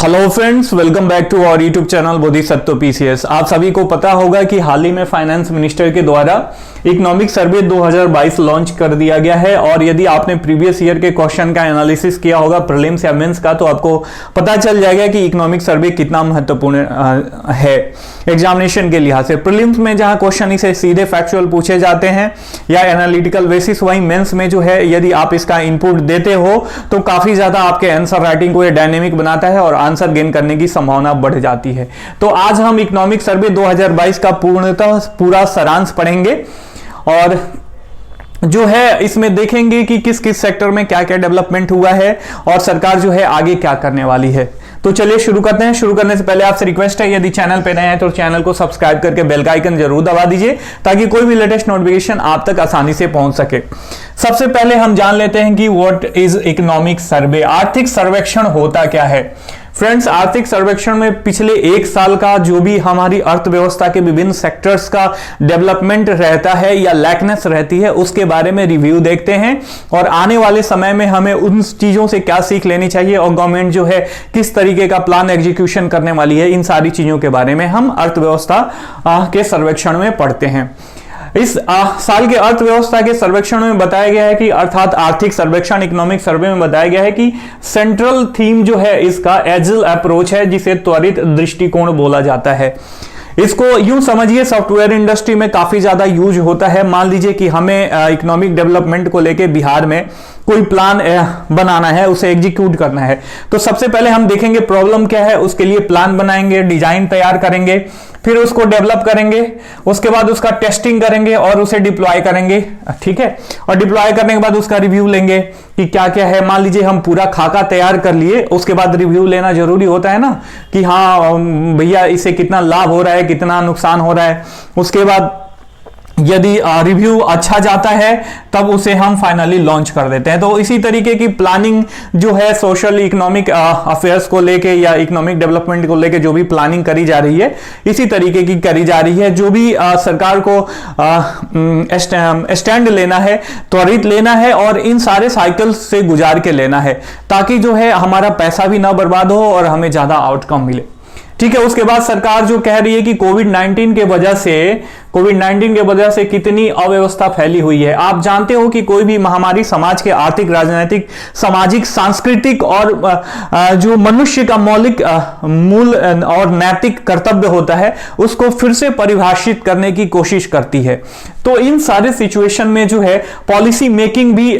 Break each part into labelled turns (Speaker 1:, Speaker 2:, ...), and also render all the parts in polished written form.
Speaker 1: Hello friends, welcome back to our YouTube channel Bodhisattva PCS. आप सभी को पता होगा कि हाल ही में फाइनेंस मिनिस्टर के द्वारा इकोनॉमिक सर्वे 2022 लॉन्च कर दिया गया है। और यदि आपने प्रीवियस ईयर के क्वेश्चन का एनालिसिस किया होगा प्रीलिम्स या मेंस का, तो आपको पता चल जाएगा कि इकोनॉमिक सर्वे कितना महत्वपूर्ण है एग्जामिनेशन के लिहाज से। प्रीलिम्स में जहां क्वेश्चन इसे सीधे फैक्चुअल पूछे जाते हैं या एनालिटिकल बेसिस, वहीं मेंस में जो है यदि आप इसका इनपुट देते हो तो काफी ज्यादा आपके आंसर राइटिंग को डायनेमिक बनाता है और आंसर गेन करने की संभावना बढ़ जाती है। तो आज हम इकोनॉमिक सर्वे 2022 का पूरा सारांश पढ़ेंगे और जो है इसमें देखेंगे कि किस किस सेक्टर में क्या क्या डेवलपमेंट हुआ है और सरकार जो है आगे क्या करने वाली है। तो चलिए शुरू करते हैं। शुरू करने से पहले आपसे रिक्वेस्ट है, यदि चैनल पे नए हैं तो चैनल को सब्सक्राइब करके बेल का आइकन जरूर दबा दीजिए ताकि कोई भी लेटेस्ट नोटिफिकेशन आप तक आसानी से पहुंच सके। सबसे पहले हम जान लेते हैं कि व्हाट इज इकोनॉमिक सर्वे। आर्थिक सर्वेक्षण होता क्या है? फ्रेंड्स, आर्थिक सर्वेक्षण में पिछले एक साल का जो भी हमारी अर्थव्यवस्था के विभिन्न सेक्टर्स का डेवलपमेंट रहता है या लैकनेस रहती है उसके बारे में रिव्यू देखते हैं और आने वाले समय में हमें उन चीजों से क्या सीख लेनी चाहिए और गवर्नमेंट जो है किस तरीके का प्लान एग्जीक्यूशन करने वाली है, इन सारी चीजों के बारे में हम अर्थव्यवस्था के सर्वेक्षण में पढ़ते हैं। इस साल के अर्थव्यवस्था के सर्वेक्षण में बताया गया है कि अर्थात आर्थिक सर्वेक्षण इकोनॉमिक सर्वे में बताया गया है कि सेंट्रल थीम जो है इसका एजिल अप्रोच है, जिसे त्वरित दृष्टिकोण बोला जाता है। इसको यूं समझिए, सॉफ्टवेयर इंडस्ट्री में काफी ज्यादा यूज होता है। मान लीजिए कि हमें इकोनॉमिक डेवलपमेंट को लेके बिहार में कोई प्लान बनाना है, उसे एग्जीक्यूट करना है, तो सबसे पहले हम देखेंगे प्रॉब्लम क्या है, उसके लिए प्लान बनाएंगे, डिजाइन तैयार करेंगे, फिर उसको डेवलप करेंगे, उसके बाद उसका टेस्टिंग करेंगे और उसे डिप्लॉय करेंगे। ठीक है, और डिप्लॉय करने के बाद उसका रिव्यू लेंगे कि क्या क्या है। मान लीजिए हम पूरा खाका तैयार कर लिए, उसके बाद रिव्यू लेना जरूरी होता है ना कि हाँ भैया इससे कितना लाभ हो रहा है, कितना नुकसान हो रहा है। उसके बाद यदि रिव्यू अच्छा जाता है तब उसे हम फाइनली लॉन्च कर देते हैं। तो इसी तरीके की प्लानिंग जो है सोशल इकोनॉमिक अफेयर्स को लेके या इकोनॉमिक डेवलपमेंट को लेके जो भी प्लानिंग करी जा रही है, इसी तरीके की करी जा रही है। जो भी सरकार को स्टैंड लेना है, त्वरित लेना है और इन सारे साइकिल से गुजार के लेना है ताकि जो है हमारा पैसा भी ना बर्बाद हो और हमें ज्यादा आउटकम मिले। ठीक है, उसके बाद सरकार जो कह रही है कि कोविड-19 के वजह से कितनी अव्यवस्था फैली हुई है। आप जानते हो कि कोई भी महामारी समाज के आर्थिक, राजनीतिक, सामाजिक, सांस्कृतिक और जो मनुष्य का मौलिक मूल और नैतिक कर्तव्य होता है उसको फिर से परिभाषित करने की कोशिश करती है। तो इन सारे सिचुएशन में जो है पॉलिसी मेकिंग भी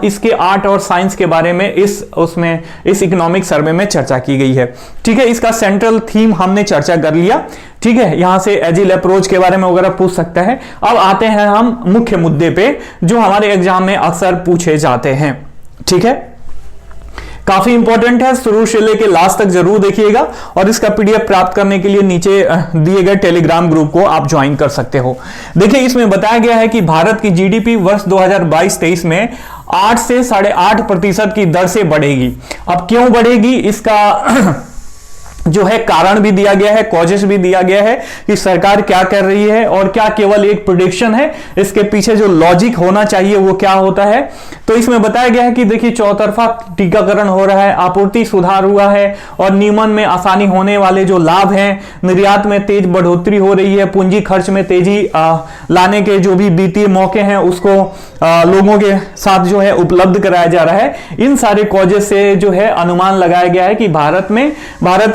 Speaker 1: इसके आर्ट और साइंस के बारे में इस इकोनॉमिक सर्वे में चर्चा की गई है। ठीक है, इसका सेंट्रल थीम हमने चर्चा कर लिया। ठीक है, यहां से एजिल अप्रोच के बारे में वगैरह पूछ सकता है। अब आते हैं हम मुख्य मुद्दे पे जो हमारे एग्जाम में अक्सर पूछे जाते हैं। ठीक है, काफी इंपॉर्टेंट है, शुरू से लेके लास्ट तक जरूर देखिएगा और इसका पीडीएफ प्राप्त करने के लिए नीचे दिए गए टेलीग्राम ग्रुप को आप ज्वाइन कर सकते हो। देखिए, इसमें बताया गया है कि भारत की जीडीपी वर्ष 2022-23 में 8 से 8.5% की दर से बढ़ेगी। अब क्यों बढ़ेगी इसका जो है कारण भी दिया गया है, कॉजेस भी दिया गया है कि सरकार क्या कर रही है और क्या केवल एक प्रेडिक्शन है, इसके पीछे जो लॉजिक होना चाहिए वो क्या होता है। तो इसमें बताया गया है कि देखिए चौतरफा टीकाकरण हो रहा है, आपूर्ति सुधार हुआ है और नियमन में आसानी होने वाले जो लाभ हैं, निर्यात में तेज बढ़ोतरी हो रही है, पूंजी खर्च में तेजी लाने के जो भी वित्तीय मौके हैं उसको लोगों के साथ जो है उपलब्ध कराया जा रहा है। इन सारे कॉजेस से जो है अनुमान लगाया गया है कि भारत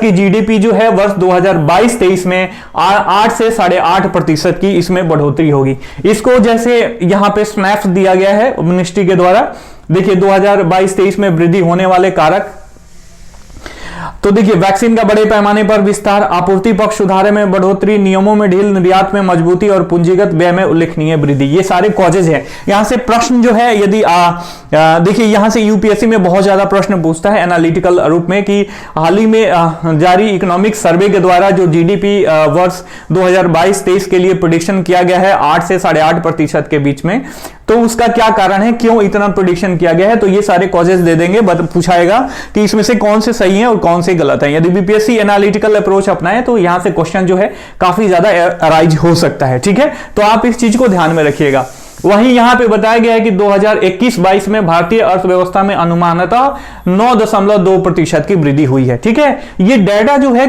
Speaker 1: की जीडीपी जो है वर्ष 2022-23 में 8 से 8.5% की इसमें बढ़ोतरी होगी। इसको जैसे यहां पे स्नैप्स दिया गया है मिनिस्ट्री के द्वारा। देखिए 2022-23 में वृद्धि होने वाले कारक, तो देखिए वैक्सीन का बड़े पैमाने पर विस्तार, आपूर्ति पक्ष सुधार में बढ़ोतरी, नियमों में ढील, निर्यात में मजबूती और पूंजीगत व्यय में उल्लेखनीय वृद्धि, ये सारे कॉजेज हैं। यहां से प्रश्न जो है यदि देखिए यहां से यूपीएससी में बहुत ज्यादा प्रश्न पूछता है एनालिटिकल रूप में कि हाल ही में जारी इकोनॉमिक सर्वे के द्वारा जो जीडीपी वर्ष 2022-23 के लिए प्रेडिक्शन किया गया है 8 से 8.5% के बीच में, तो उसका क्या कारण है, क्यों इतना प्रेडिक्शन किया गया है। तो ये सारे कॉजेज दे देंगे, पूछाएगा कि इसमें से कौन से सही हैं और कौन से गलत है। यदि बीपीएससी एनालिटिकल अप्रोच अपनाए तो यहां से क्वेश्चन जो है काफी ज्यादा अराइज हो सकता है। ठीक है, तो आप इस चीज को ध्यान में रखिएगा। वहीं यहां पे बताया गया है कि 2021-22 में भारतीय अर्थव्यवस्था में अनुमानतः 9.2% की वृद्धि हुई है। ठीक है, ये डेटा जो है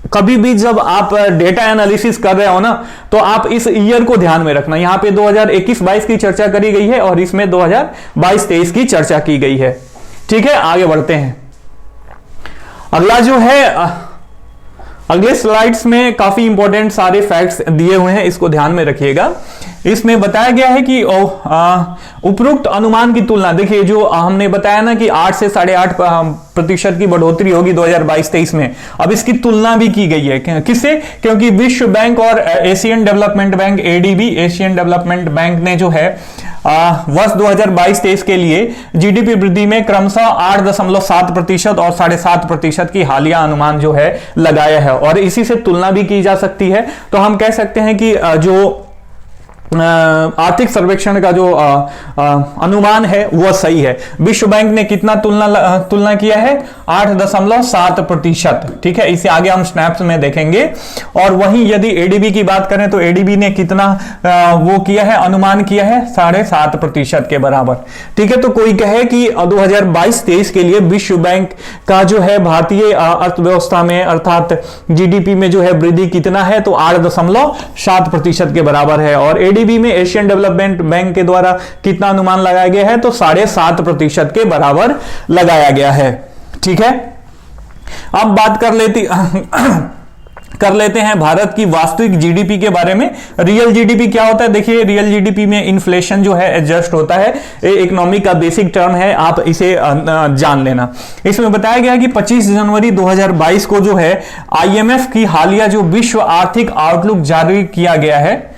Speaker 1: कभी भी जब आप डेटा एनालिसिस कर रहे हो ना, तो आप इस ईयर को ध्यान में रखना। यहां पे 2021-22 की चर्चा करी गई है और इसमें 2022-23 की चर्चा की गई है। ठीक है, आगे बढ़ते हैं। अगला जो है, अगले स्लाइड्स में काफी इंपॉर्टेंट सारे फैक्ट्स दिए हुए हैं, इसको ध्यान में रखिएगा। इसमें बताया गया है कि उपरोक्त अनुमान की तुलना, देखिए जो हमने बताया ना कि 8 से 8.5% की बढ़ोतरी होगी 2022-23 में, अब इसकी तुलना भी की गई है। किससे? क्योंकि विश्व बैंक और Asian development bank ADB, Asian development bank ने जो है वर्ष 2022-23 के लिए जीडीपी वृद्धि में क्रमशः 8.7% और 7.5% की हालिया अनुमान जो है लगाया है, और इसी से तुलना भी की जा सकती है। तो हम कह सकते हैं कि जो आर्थिक सर्वेक्षण का जो अनुमान है वह सही है। विश्व बैंक ने कितना तुलना किया है? 8.7%। ठीक है, इसे आगे हम स्नैप्स में देखेंगे। और वहीं यदि एडीबी की बात करें तो एडीबी ने कितना वो किया है, अनुमान किया है 7.5% के बराबर। ठीक है, तो कोई कहे कि 2022-23 के लिए विश्व बैंक का जो है भारतीय अर्थव्यवस्था में अर्थात जीडीपी में जो है वृद्धि कितना है, तो 8.7% के बराबर है। और एडीबी में, एशियन डेवलपमेंट बैंक के द्वारा कितना अनुमान लगाया गया है, तो 7.5% के बराबर लगाया गया है। ठीक है, अब बात कर लेते हैं भारत की वास्तविक जीडीपी के बारे में। रियल जीडीपी क्या होता है? देखिए, रियल जीडीपी में इन्फ्लेशन जो है एडजस्ट होता है, इकोनॉमिक का बेसिक टर्म है, आप इसे जान लेना। इसमें बताया गया है कि 25 जनवरी 2022 को जो है आईएमएफ की हालिया जो विश्व आर्थिक आउटलुक जारी किया गया है।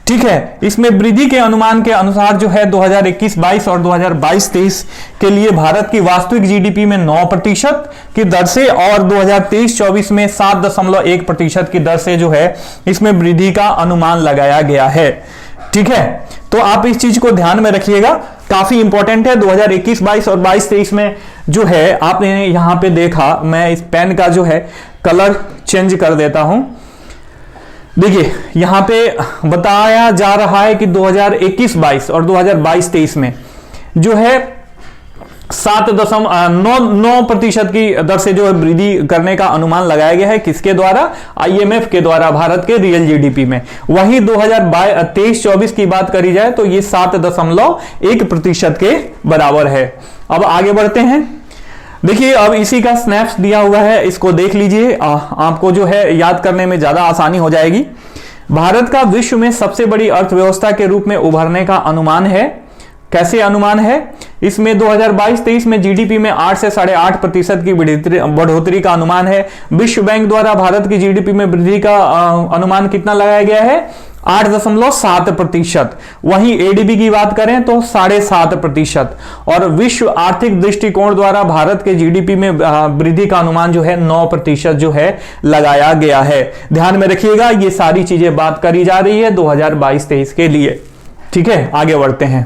Speaker 1: ठीक है, इसमें वृद्धि के अनुमान के अनुसार जो है 2021-22 और 2022-23 के लिए भारत की वास्तविक जीडीपी में 9% की दर से और 2023-24 में 7.1% की दर से जो है इसमें वृद्धि का अनुमान लगाया गया है। ठीक है, तो आप इस चीज को ध्यान में रखिएगा, काफी इंपॉर्टेंट है। 2021-22 और 22-23 में जो है आपने यहां पे देखा, मैं इस पेन का जो है कलर चेंज कर देता हूं। देखिए, यहां पे बताया जा रहा है कि 2021-22 और 2022-23 में जो है 7.9% की दर से जो है वृद्धि करने का अनुमान लगाया गया है। किसके द्वारा? आईएमएफ के द्वारा, भारत के रियल जीडीपी में। वहीं 2023-24 की बात करी जाए तो ये 7.1% के बराबर है। अब आगे बढ़ते हैं। देखिए, अब इसी का स्नैप्स दिया हुआ है, इसको देख लीजिए, आपको जो है याद करने में ज्यादा आसानी हो जाएगी। भारत का विश्व में सबसे बड़ी अर्थव्यवस्था के रूप में उभरने का अनुमान है। कैसे अनुमान है? इसमें 2022-23 में जीडीपी में 8 से 8.5% की बढ़ोतरी का अनुमान है। विश्व बैंक द्वारा भारत की जीडीपी में वृद्धि का अनुमान कितना लगाया गया है? 8.7%। वहीं एडीबी की बात करें तो 7.5%। और विश्व आर्थिक दृष्टिकोण द्वारा भारत के जीडीपी में वृद्धि का अनुमान जो है 9% जो है लगाया गया है। ध्यान में रखिएगा, ये सारी चीजें बात करी जा रही है 2022-23 के लिए। ठीक है, आगे बढ़ते हैं।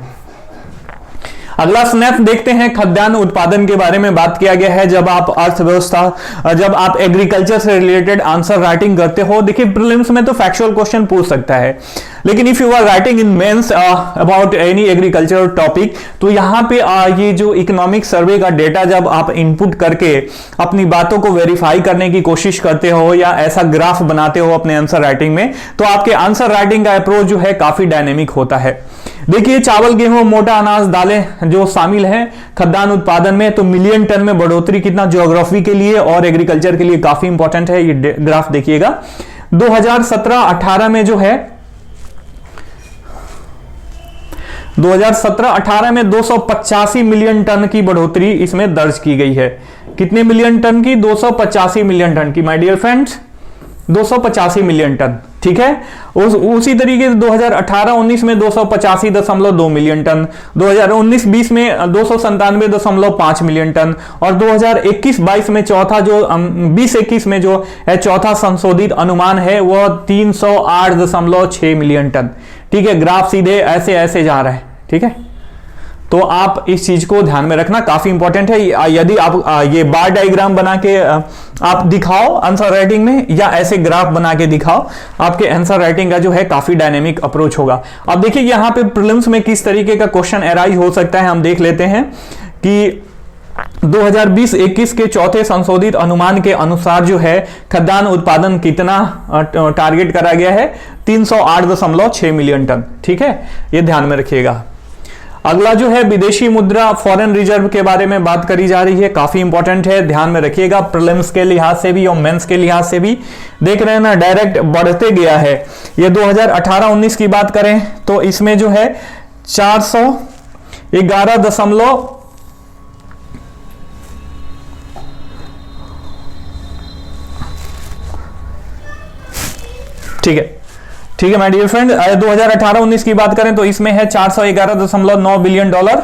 Speaker 1: अगला स्नैप देखते हैं, खाद्यान्न उत्पादन के बारे में बात किया गया है। जब आप अर्थव्यवस्था, जब आप एग्रीकल्चर से रिलेटेड आंसर राइटिंग करते हो, देखिए प्रीलिम्स में तो फैक्चुअल क्वेश्चन पूछ सकता है, लेकिन if you are writing in mains about any agriculture topic, तो यहाँ पे ये जो इकोनॉमिक सर्वे का डेटा जब आप इनपुट करके अपनी बातों को वेरीफाई करने की कोशिश करते हो या ऐसा ग्राफ बनाते हो अपने आंसर राइटिंग में, तो आपके आंसर राइटिंग का अप्रोच जो है काफी डायनेमिक होता है। देखिए, चावल, गेहूं, मोटा अनाज, दालें जो शामिल हैं खाद्यान्न उत्पादन में, तो मिलियन टन में बढ़ोतरी कितना ज्योग्राफी के लिए और एग्रीकल्चर के लिए काफी इंपॉर्टेंट है। ये ग्राफ देखिएगा, 2017-18 में जो है 2017-18 में 285 मिलियन टन की बढ़ोतरी इसमें दर्ज की गई है। कितने मिलियन टन की? 285 मिलियन टन की, my dear friends, 285 million ton. ठीक है, उसी तरीके से 2018-19 में 285.2 मिलियन टन, 2019-20 में 297.5 मिलियन टन, और 2021-22 में चौथा जो 2021 में जो है चौथा संशोधित अनुमान है वह 308.6 मिलियन टन। ठीक है, ग्राफ सीधे ऐसे ऐसे जा रहा है। ठीक है, तो आप इस चीज को ध्यान में रखना, काफी इंपॉर्टेंट है। यदि आप ये बार डायग्राम बना के आप दिखाओ आंसर राइटिंग में, या ऐसे ग्राफ बना के दिखाओ, आपके आंसर राइटिंग का जो है काफी डायनेमिक अप्रोच होगा। अब देखिए यहाँ पे प्रीलिम्स में किस तरीके का क्वेश्चन अराइज हो सकता है, हम देख लेते हैं कि 2020-21 के चौथे संशोधित अनुमान के अनुसार जो है खाद्यान्न उत्पादन कितना टारगेट करा गया है, 308.6 मिलियन टन। ठीक है, ये ध्यान में रखिएगा। अगला जो है विदेशी मुद्रा फॉरेन रिजर्व के बारे में बात करी जा रही है, काफी इंपॉर्टेंट है, ध्यान में रखिएगा। प्रीलिम्स के लिहाज से भी और मेंस के लिहाज से भी देख रहे हैं ना, डायरेक्ट बढ़ते गया है। ये 2018-19 की बात करें तो इसमें जो है 411 ठीक है माय डियर फ्रेंड, 2018-19 की बात करें तो इसमें है 411.9 बिलियन डॉलर,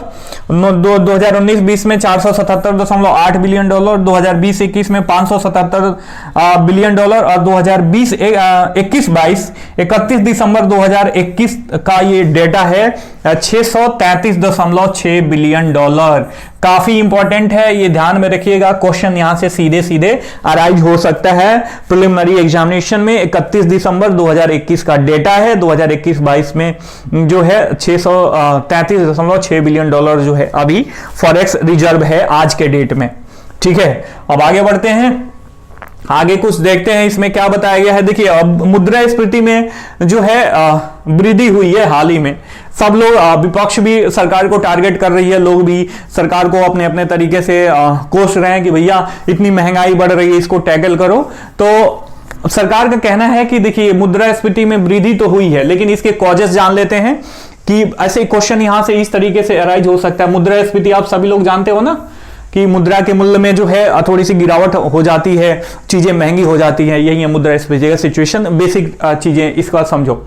Speaker 1: 2019-20 में 477.8 बिलियन डॉलर, 2020-21 में 577 बिलियन डॉलर, और 2020-21-22 31 दिसंबर 2021 का ये डेटा है 633.6 बिलियन डॉलर। काफी इंपॉर्टेंट है, ये ध्यान में रखिएगा। क्वेश्चन यहां से सीधे सीधे अराइज हो सकता है प्रिलिमिनरी एग्जामिनेशन में। 31 दिसंबर 2021 का डेटा है, 2021-22 में जो है 633.6 बिलियन डॉलर जो है अभी फॉरेक्स रिजर्व है आज के डेट में। ठीक है, अब आगे बढ़ते हैं, आगे कुछ देखते हैं इसमें क्या बताया गया है। देखिए अब मुद्रास्फीति में जो है वृद्धि हुई है हाल ही में। सब लोग, विपक्ष भी सरकार को टारगेट कर रही है, लोग भी सरकार को अपने अपने तरीके से कोस रहे हैं कि भैया इतनी महंगाई बढ़ रही है, इसको टैकल करो। तो सरकार का कहना है कि देखिए मुद्रास्फीति में वृद्धि तो हुई है, लेकिन इसके कॉजेस जान लेते हैं कि ऐसे क्वेश्चन यहां से इस तरीके से अराइज हो सकता है। मुद्रास्फीति आप सभी लोग जानते हो ना कि मुद्रा के मूल्य में जो है थोड़ी सी गिरावट हो जाती है, चीजें महंगी हो जाती है, यही है मुद्रास्फीति का सिचुएशन। बेसिक चीजें इसका समझो।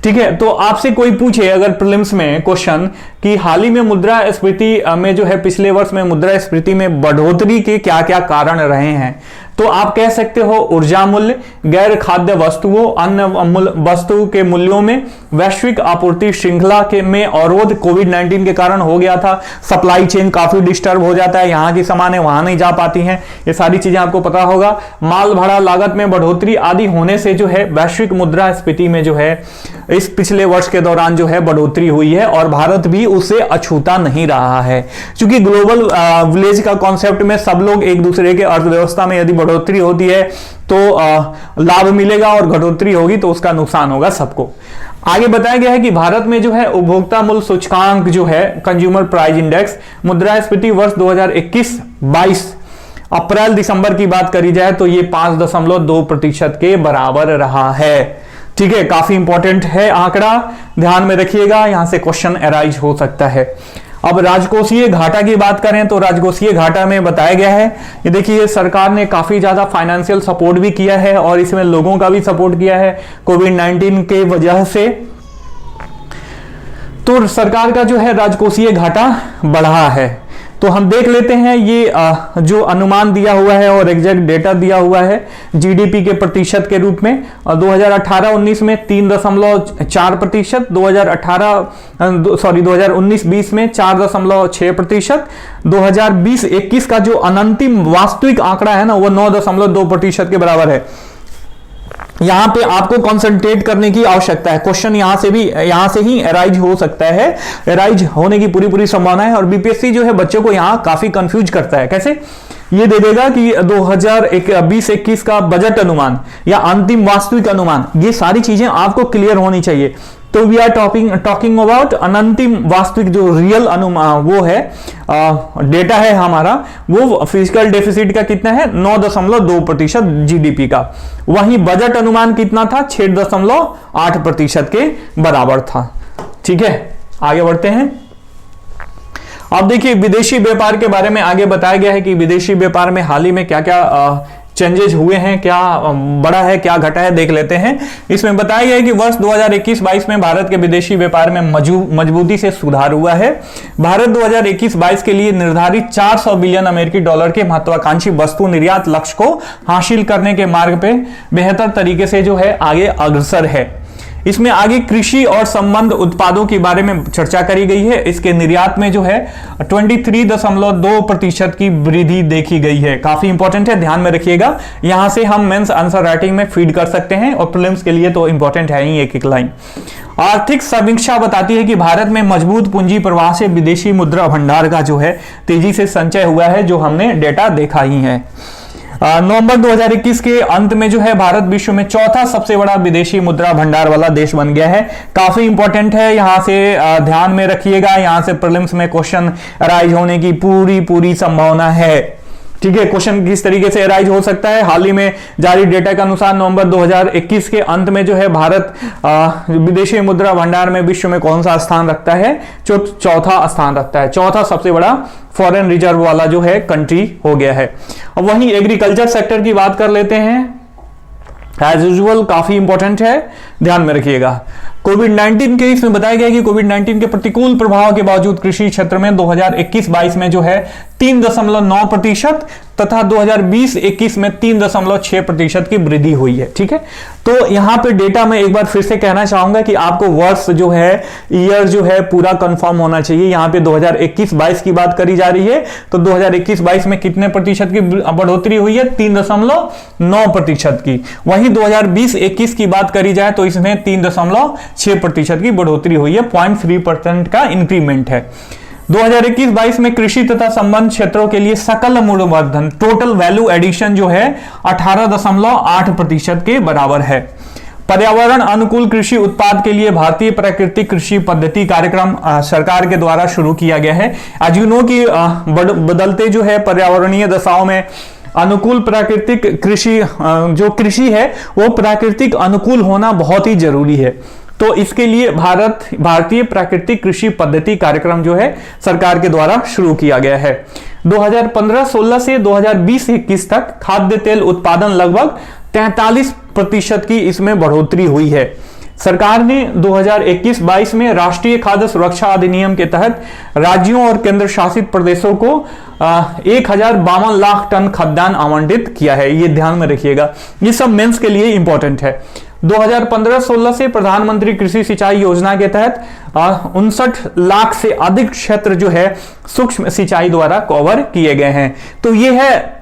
Speaker 1: ठीक है, तो आपसे कोई पूछे अगर प्रीलिम्स में क्वेश्चन कि हाल ही में मुद्रास्फीति में जो है पिछले वर्ष में मुद्रास्फीति में बढ़ोतरी के क्या क्या कारण रहे हैं, तो आप कह सकते हो ऊर्जा मूल्य, गैर खाद्य वस्तुओं, अन्य वस्तु के मूल्यों में वैश्विक आपूर्ति श्रृंखला के में अवरोध कोविड-19 के कारण हो गया था। सप्लाई चेन काफी डिस्टर्ब हो जाता है, यहाँ की सामानें वहां नहीं जा पाती हैं, ये सारी चीजें आपको पता होगा। माल भाड़ा लागत में बढ़ोतरी आदि होने से जो है वैश्विक मुद्रास्फीति में जो है इस पिछले वर्ष के दौरान जो है बढ़ोतरी हुई है, और भारत भी उसे अछूता नहीं रहा है। क्योंकि ग्लोबल विलेज का कॉन्सेप्ट में सब लोग एक दूसरे के अर्थव्यवस्था में यदि बढ़ोतरी होती है तो लाभ मिलेगा, और घटोतरी होगी तो उसका नुकसान होगा सबको। आगे बताया गया है कि भारत में जो है उपभोक्ता मूल्य सूचकांक जो है कंज्यूमर प्राइस इंडेक्स मुद्रास्फीति वर्ष 2021-22 अप्रैल दिसंबर की बात करी जाए तो ये 5.2% के बराबर रहा है। ठीक है, काफी इंपॉर्टेंट है आंकड़ा, ध्यान में रखिएगा, यहां से क्वेश्चन अराइज हो सकता है। अब राजकोषीय घाटा की बात करें तो राजकोषीय घाटा में बताया गया है, ये देखिए सरकार ने काफी ज्यादा फाइनेंशियल सपोर्ट भी किया है, और इसमें लोगों का भी सपोर्ट किया है कोविड-19 के वजह से। तो सरकार का जो है राजकोषीय घाटा बढ़ा है। तो हम देख लेते हैं ये जो अनुमान दिया हुआ है और एग्जैक्ट डेटा दिया हुआ है जीडीपी के प्रतिशत के रूप में। 2018-19 में 3.4%, 2019-20 में 4.6%, 2020-21 का जो अनंतिम वास्तविक आंकड़ा है ना वो 9.2% के बराबर है। यहां पे आपको कंसंट्रेट करने की आवश्यकता है, क्वेश्चन यहां से ही अराइज हो सकता है, अराइज होने की पूरी संभावना है। और बीपीएससी जो है बच्चों को यहां काफी कंफ्यूज करता है। कैसे? ये दे देगा कि 2020-21 का बजट अनुमान या अंतिम वास्तविक अनुमान, ये सारी चीजें आपको क्लियर होनी चाहिए। तो वी आर टॉकिंग अबाउट अनंतिम वास्तविक जो रियल अनुमान वो है डेटा है हमारा, वो फिजिकल डेफिसिट का कितना है 9.2% जीडीपी का। वहीं बजट अनुमान कितना था 6.8% के बराबर था। ठीक है, आगे बढ़ते हैं। अब देखिए विदेशी व्यापार के बारे में आगे बताया गया है कि विदेशी व्यापार में हाल ही में क्या क्या चेंजेस हुए हैं, क्या बड़ा है क्या घटा है, देख लेते हैं। इसमें बताया गया है कि वर्ष 2021-22 में भारत के विदेशी व्यापार में मजबूती से सुधार हुआ है। भारत 2021-22 के लिए निर्धारित 400 बिलियन अमेरिकी डॉलर के महत्वाकांक्षी वस्तु निर्यात लक्ष्य को हासिल करने के मार्ग पे बेहतर तरीके से जो है आगे अग्रसर है। इसमें आगे कृषि और संबंध उत्पादों के बारे में चर्चा करी गई है। इसके निर्यात में जो है 23.2% की वृद्धि देखी गई है। काफी इंपॉर्टेंट है, ध्यान में रखिएगा। यहां से हम मेंस आंसर राइटिंग में फीड कर सकते हैं और प्रीलिम्स के लिए तो इंपॉर्टेंट है ही एक एक लाइन। आर्थिक समीक्षा बताती है कि भारत में मजबूत पूंजी प्रवाह से विदेशी मुद्रा भंडार का जो है तेजी से संचय हुआ है, जो हमने डेटा देखा ही है। नवंबर 2021 के अंत में जो है भारत विश्व में चौथा सबसे बड़ा विदेशी मुद्रा भंडार वाला देश बन गया है। काफी इंपॉर्टेंट है, यहां से ध्यान में रखिएगा। यहां से प्रीलिम्स में क्वेश्चन अराइज होने की पूरी संभावना है। ठीक है, क्वेश्चन किस तरीके से अराइज हो सकता है। हाल ही में जारी डेटा के अनुसार नवंबर 2021 के अंत में जो है भारत विदेशी मुद्रा भंडार में विश्व में कौन सा स्थान रखता है? चौथा स्थान रखता है। चौथा सबसे बड़ा फॉरेन रिजर्व वाला जो है कंट्री हो गया है। अब वहीं एग्रीकल्चर सेक्टर की बात कर लेते हैं। एज यूजुअल काफी इंपॉर्टेंट है, ध्यान में रखिएगा। कोविड-19 के इसमें बताया गया कि कोविड-19 के प्रतिकूल प्रभाव के बावजूद कृषि क्षेत्र में 2021-22 में जो है 3.9% तथा 2020-21 में 3.6% की वृद्धि हुई है। ठीक है, तो यहां पे डेटा में एक बार फिर से कहना चाहूंगा कि आपको वर्ष जो है, ईयर जो है पूरा कंफर्म होना चाहिए। यहां पे 2021-22 की बात करी जा रही है, तो 2021-22 में कितने प्रतिशत की बढ़ोतरी हुई है? 3.9% की। वहीं 2020-21 की बात करी जाए तो इसमें 3.6% की बढ़ोतरी हुई है, 0.3% का इंक्रीमेंट है। 2021-22 में कृषि तथा संबंध क्षेत्रों के लिए सकल मूल्यवर्धन टोटल वैल्यू एडिशन जो है 18.8% के बराबर है। पर्यावरण अनुकूल कृषि उत्पाद के लिए भारतीय प्राकृतिक कृषि पद्धति कार्यक्रम सरकार के द्वारा शुरू किया गया है। आज यू नो कि बदलते जो है पर्यावरणीय दशाओं में अनुकूल प्राकृतिक कृषि जो कृषि है वो प्राकृतिक अनुकूल होना बहुत ही जरूरी है। तो इसके लिए भारतीय प्राकृतिक कृषि पद्धति कार्यक्रम जो है सरकार के द्वारा शुरू किया गया है। 2015-16 से 2020-21 तक खाद्य तेल उत्पादन लगभग 43% की इसमें बढ़ोतरी हुई है। सरकार ने 2021-22 में राष्ट्रीय खाद्य सुरक्षा अधिनियम के तहत राज्यों और केंद्र शासित प्रदेशों को 1052 लाख टन खाद्यान्न आवंटित किया है। ये ध्यान में रखिएगा, ये सब मेंस के लिए इंपॉर्टेंट है। 2015-16 से प्रधानमंत्री कृषि सिंचाई योजना के तहत 59 लाख से अधिक क्षेत्र जो है सूक्ष्म सिंचाई द्वारा कवर किए गए हैं। तो ये है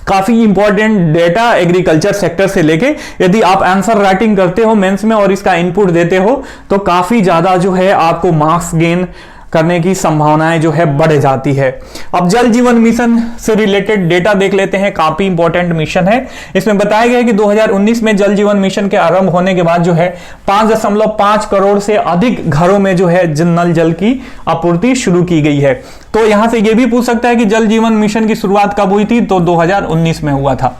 Speaker 1: काफी इंपॉर्टेंट डेटा एग्रीकल्चर सेक्टर से लेके। यदि आप आंसर राइटिंग करते हो मेंस में और इसका इनपुट देते हो तो काफी ज्यादा जो है आपको मार्क्स गेन करने की संभावनाएं जो है बढ़ जाती है। अब जल जीवन मिशन से रिलेटेड डेटा देख लेते हैं, काफी इंपॉर्टेंट मिशन है। इसमें बताया गया है कि 2019 में जल जीवन मिशन के आरंभ होने के बाद जो है 5.5 करोड़ से अधिक घरों में जो है नल जल की आपूर्ति शुरू की गई है। तो यहां से यह भी पूछ सकता है कि जल जीवन मिशन की शुरुआत कब हुई थी? तो 2019 में हुआ था।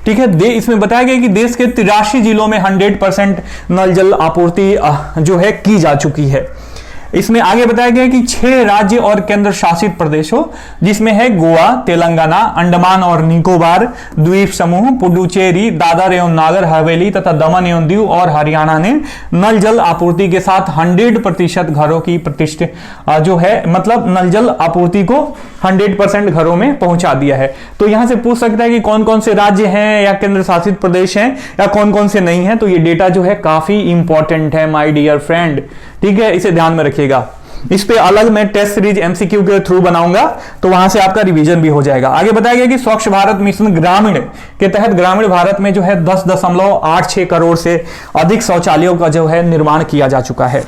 Speaker 1: ठीक है, इसमें बताया गया कि देश के 83 जिलों में 100% नल जल आपूर्ति जो है की जा चुकी है। इसमें आगे बताया गया कि 6 राज्य और केंद्र शासित प्रदेशों जिसमें है गोवा, तेलंगाना, अंडमान और निकोबार द्वीप समूह, पुडुचेरी, दादर एवं नागर हवेली तथा दमन एवं दीव और हरियाणा ने नल जल आपूर्ति के साथ 100% घरों की प्रतिष्ठा जो है मतलब नल जल आपूर्ति को 100% घरों में पहुंचा दिया है। तो यहां से पूछ सकता है कि कौन कौन से राज्य हैं या केंद्र शासित प्रदेश हैं या कौन कौन से नहीं है। तो ये डेटा जो है काफी इंपॉर्टेंट है माय डियर फ्रेंड। ठीक है, इसे ध्यान में रखिएगा। इस पे अलग मैं टेस्ट सीरीज एमसीक्यू के थ्रू बनाऊंगा, तो वहां से आपका रिवीजन भी हो जाएगा। आगे बताया गया कि स्वच्छ भारत मिशन ग्रामीण के तहत ग्रामीण भारत में जो है 10.86 करोड़ से अधिक शौचालयों का जो है निर्माण किया जा चुका है।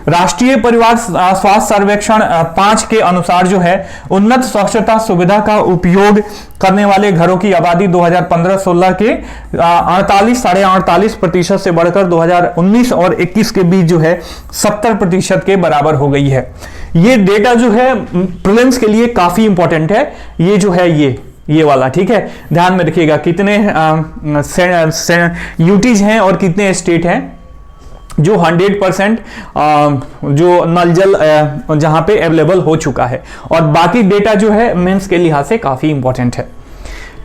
Speaker 1: राष्ट्रीय परिवार स्वास्थ्य सर्वेक्षण 5 के अनुसार जो है उन्नत स्वच्छता सुविधा का उपयोग करने वाले घरों की आबादी 2015-16 के 48.48% से बढ़कर 2019 और 21 के बीच जो है 70% के बराबर हो गई है। ये डेटा जो है प्रीलिम्स के लिए काफी इंपॉर्टेंट है। ये जो है ये वाला, ठीक है, ध्यान में रखिएगा कितने यूटीज हैं और कितने स्टेट हैं जो 100% जो नल जल जहां पे अवेलेबल हो चुका है, और बाकी डेटा जो है मेंस के लिहाज से काफी इंपॉर्टेंट है।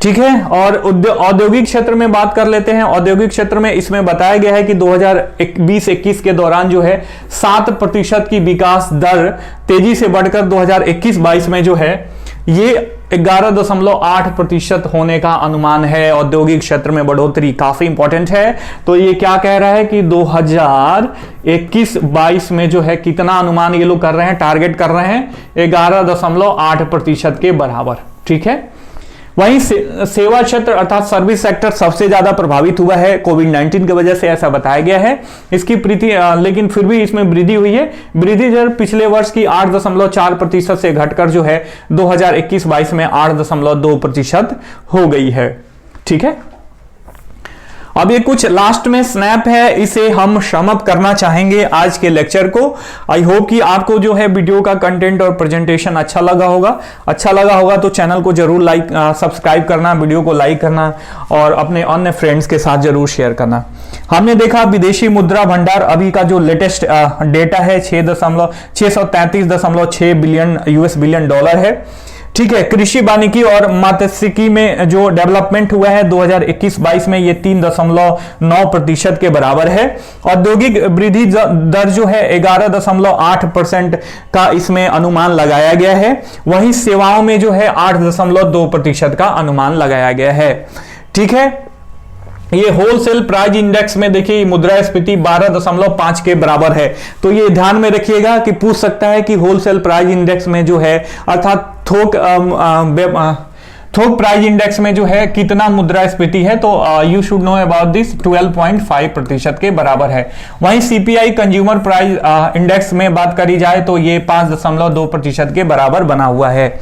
Speaker 1: ठीक है, और औद्योगिक क्षेत्र में बात कर लेते हैं। औद्योगिक क्षेत्र में इसमें बताया गया है कि 2020-21 के दौरान जो है 7% की विकास दर तेजी से बढ़कर 2021-22 में जो है ये 11.8% होने का अनुमान है। औद्योगिक क्षेत्र में बढ़ोतरी काफी इंपॉर्टेंट है। तो ये क्या कह रहा है कि 2021-22 में जो है कितना अनुमान ये लोग कर रहे हैं, टारगेट कर रहे हैं 11.8% के बराबर। ठीक है, वहीं सेवा क्षेत्र अर्थात सर्विस सेक्टर सबसे ज्यादा प्रभावित हुआ है कोविड-19 की वजह से, ऐसा बताया गया है। इसकी लेकिन फिर भी इसमें वृद्धि हुई है। वृद्धि दर पिछले वर्ष की 8.4% से घटकर जो है 2021-22 में 8.2% हो गई है। ठीक है, अब ये कुछ लास्ट में स्नैप है, इसे हम समअप करना चाहेंगे आज के लेक्चर को। आई होप कि आपको जो है वीडियो का कंटेंट और प्रेजेंटेशन अच्छा लगा होगा। अच्छा लगा होगा तो चैनल को जरूर सब्सक्राइब करना, वीडियो को लाइक करना और अपने अन्य फ्रेंड्स के साथ जरूर शेयर करना। हमने देखा विदेशी मुद्रा भंडार अभी का जो लेटेस्ट डेटा है 633.6 बिलियन US डॉलर है। ठीक है, कृषि वानिकी और मत्स्यिकी में जो डेवलपमेंट हुआ है 2021-22 में ये 3.9% के बराबर है। औद्योगिक वृद्धि दर जो है 11.8% का इसमें अनुमान लगाया गया है। वहीं सेवाओं में जो है 8.2% का अनुमान लगाया गया है। ठीक है, ये होलसेल प्राइस इंडेक्स में देखिए मुद्रास्फीति 12.5 के बराबर है। तो ये ध्यान में रखिएगा कि पूछ सकता है कि होलसेल प्राइस इंडेक्स में जो है अर्थात थोक प्राइस इंडेक्स में जो है कितना मुद्रास्फीति है, तो you should know about this 12.5% के बराबर है। वहीं सीपीआई कंज्यूमर प्राइस इंडेक्स में बात करी जाए तो ये 5.2% के बराबर बना हुआ है।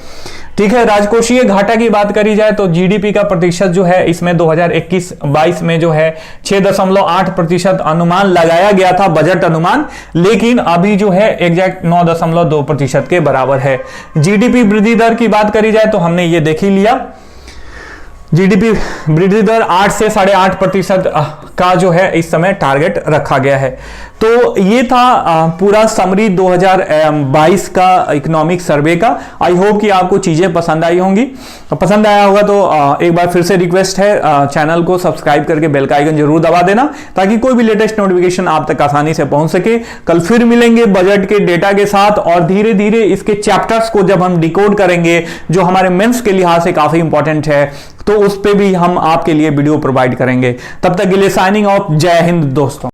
Speaker 1: ठीक है, राजकोषीय घाटा की बात करी जाए तो जीडीपी का प्रतिशत जो है इसमें 2021-22 में जो है 6.8% अनुमान लगाया गया था, बजट अनुमान, लेकिन अभी जो है एग्जैक्ट 9.2% के बराबर है। जीडीपी वृद्धि दर की बात करी जाए तो हमने ये देख ही लिया, जीडीपी वृद्धि दर 8 से 8.5% का जो है इस समय टारगेट रखा गया है। तो ये था पूरा समरी 2022 का इकोनॉमिक सर्वे का। आई होप कि आपको चीजें पसंद आई होंगी। पसंद आया होगा तो एक बार फिर से रिक्वेस्ट है, चैनल को सब्सक्राइब करके बेल का आइकन जरूर दबा देना ताकि कोई भी लेटेस्ट नोटिफिकेशन आप तक आसानी से पहुंच सके। कल फिर मिलेंगे बजट के डेटा के साथ और धीरे धीरे इसके चैप्टर्स को जब हम डिकोड करेंगे जो हमारे मेंस के लिहाज से काफी इंपॉर्टेंट है, तो उस पे भी हम आपके लिए वीडियो प्रोवाइड करेंगे। तब तक के लिए साइनिंग ऑफ। जय हिंद दोस्तों।